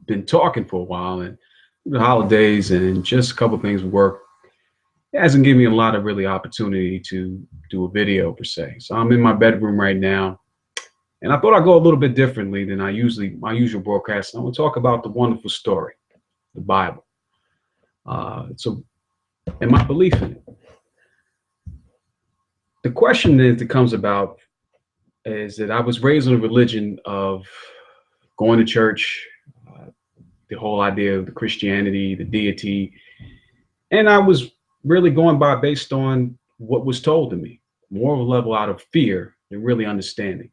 been talking for a while, and the holidays and just a couple things with work, it hasn't given me a lot of really opportunity to do a video per se. So I'm in my bedroom right now, and I thought I'd go a little bit differently than my usual broadcast. I want to talk about the wonderful story, the Bible. So, and my belief in it. The question that comes about is that I was raised in a religion of going to church, the whole idea of the Christianity, the deity, and I was really going by based on what was told to me, more of a level out of fear than really understanding.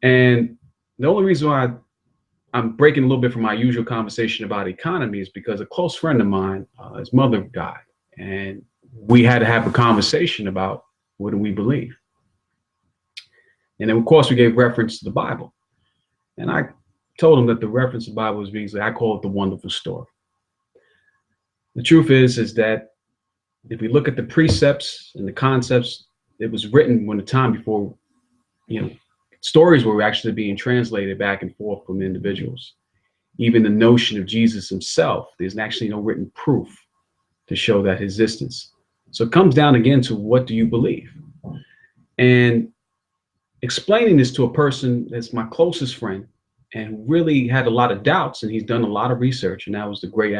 And the only reason why I'm breaking a little bit from my usual conversation about economy is because a close friend of mine, his mother died, and we had to have a conversation about what do we believe. And then, of course, we gave reference to the Bible. And I told him that the reference to the Bible was basically, I call it the wonderful story. The truth is that if we look at the precepts and the concepts, it was written when the time before, stories were actually being translated back and forth from individuals. Even the notion of Jesus himself, there's actually no written proof to show that existence. So it comes down again to what do you believe? And explaining this to a person that's my closest friend and who really had a lot of doubts, and he's done a lot of research, and that was the great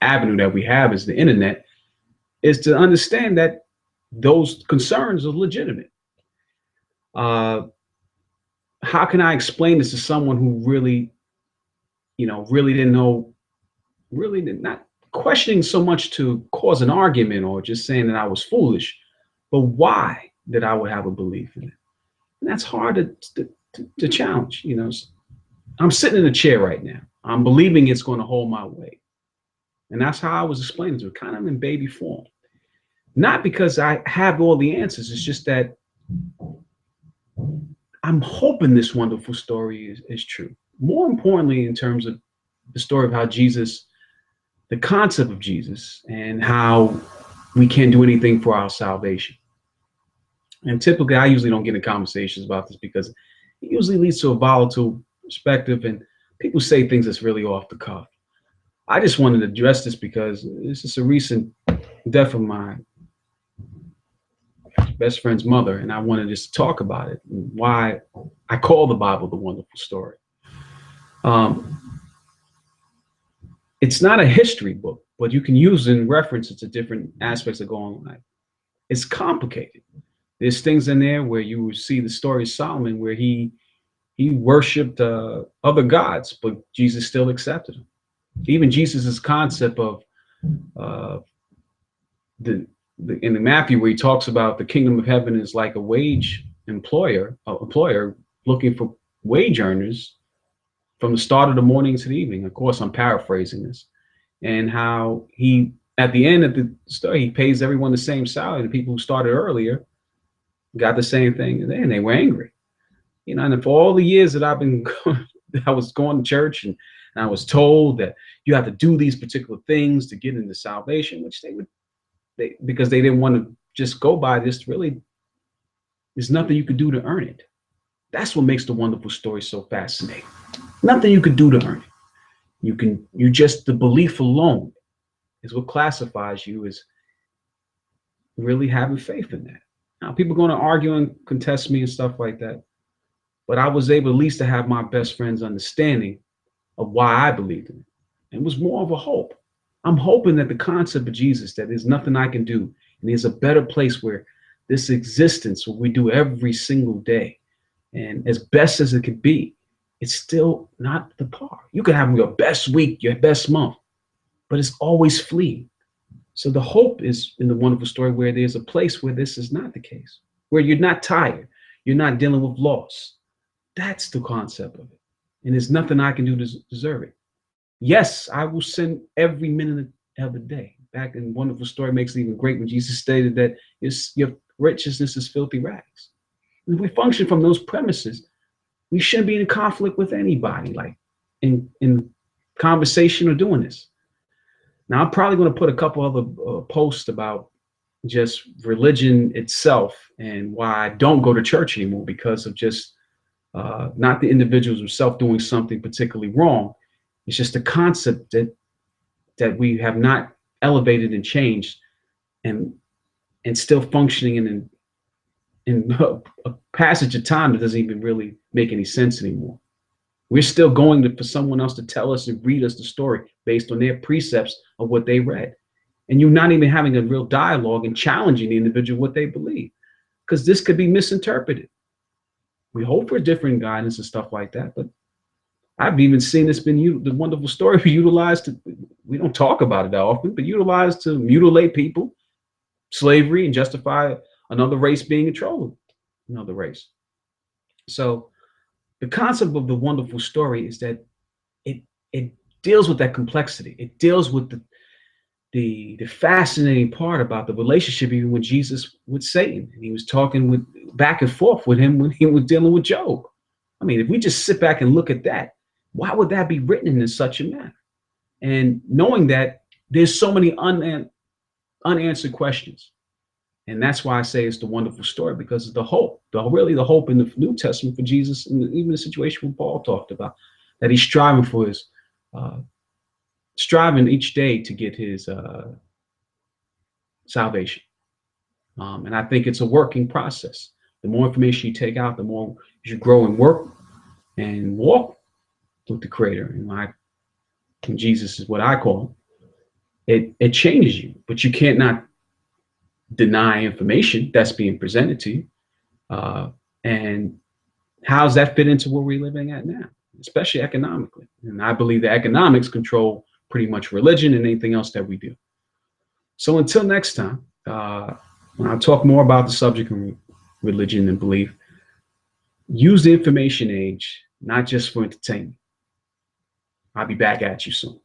avenue that we have is the internet, is to understand that those concerns are legitimate. How can I explain this to someone who really didn't know, not questioning so much to cause an argument or just saying that I was foolish, but why that I would have a belief in it? And that's hard to challenge. I'm sitting in a chair right now. I'm believing it's going to hold my weight. And that's how I was explaining to it, kind of in baby form. Not because I have all the answers. It's just that I'm hoping this wonderful story is true. More importantly, in terms of the story of how Jesus, the concept of Jesus, and how we can't do anything for our salvation. And typically, I usually don't get into conversations about this because it usually leads to a volatile perspective, and people say things that's really off the cuff. I just wanted to address this because this is a recent death of my best friend's mother, and I wanted just to talk about it and why I call the Bible the wonderful story. It's not a history book, but you can use it in reference to different aspects of going on life. It's complicated. There's things in there where you will see the story of Solomon where he worshipped other gods, but Jesus still accepted him. Even Jesus's concept of in the Matthew, where he talks about the kingdom of heaven is like a wage employer looking for wage earners from the start of the morning to the evening. Of course, I'm paraphrasing this, and how he, at the end of the story, he pays everyone the same salary. The people who started earlier got the same thing, and they were angry. And for all the years that I was going to church, and I was told that you have to do these particular things to get into salvation, which because they didn't want to just go by this. Really, there's nothing you could do to earn it. That's what makes the wonderful story so fascinating. Nothing you could do to earn it. The belief alone is what classifies you as really having faith in that. Now, people are going to argue and contest me and stuff like that, but I was able at least to have my best friend's understanding of why I believed in it. It was more of a hope. I'm hoping that the concept of Jesus, that there's nothing I can do, and there's a better place where this existence, what we do every single day, and as best as it could be, it's still not the par. You can have your best week, your best month, but it's always fleeting. So the hope is in the wonderful story where there's a place where this is not the case, where you're not tired, you're not dealing with loss. That's the concept of it. And there's nothing I can do to deserve it. Yes, I will sin every minute of the day. Back in Wonderful Story makes it even great when Jesus stated that your righteousness is filthy rags. And if we function from those premises, we shouldn't be in conflict with anybody, like in conversation or doing this. Now, I'm probably going to put a couple other posts about just religion itself and why I don't go to church anymore because of just not the individuals themselves doing something particularly wrong. It's just the concept that we have not elevated and changed, and still functioning in a passage of time that doesn't even really make any sense anymore. We're still going for someone else to tell us and read us the story based on their precepts of what they read. And you're not even having a real dialogue and challenging the individual what they believe, because this could be misinterpreted. We hope for different guidance and stuff like that, but I've even seen this the wonderful story utilized we don't talk about it that often, but utilized to mutilate people, slavery, and justify another race being controlled, another race. So the concept of the wonderful story is that it deals with that complexity. It deals with the fascinating part about the relationship even with Jesus with Satan. And he was talking with back and forth with him when he was dealing with Job. I mean, if we just sit back and look at that, why would that be written in such a manner? And knowing that there's so many unanswered questions. And that's why I say it's the wonderful story, because it's the hope, really the hope in the New Testament for Jesus, and even the situation when Paul talked about, that he's striving for his, striving each day to get his salvation. And I think it's a working process. The more information you take out, the more you grow and work and walk with the Creator. And Jesus is what I call him. It changes you, but you can't not deny information that's being presented to you. And how does that fit into where we're living at now, especially economically? And I believe the economics control pretty much religion and anything else that we do. So until next time, when I talk more about the subject of religion and belief, use the information age, not just for entertainment. I'll be back at you soon.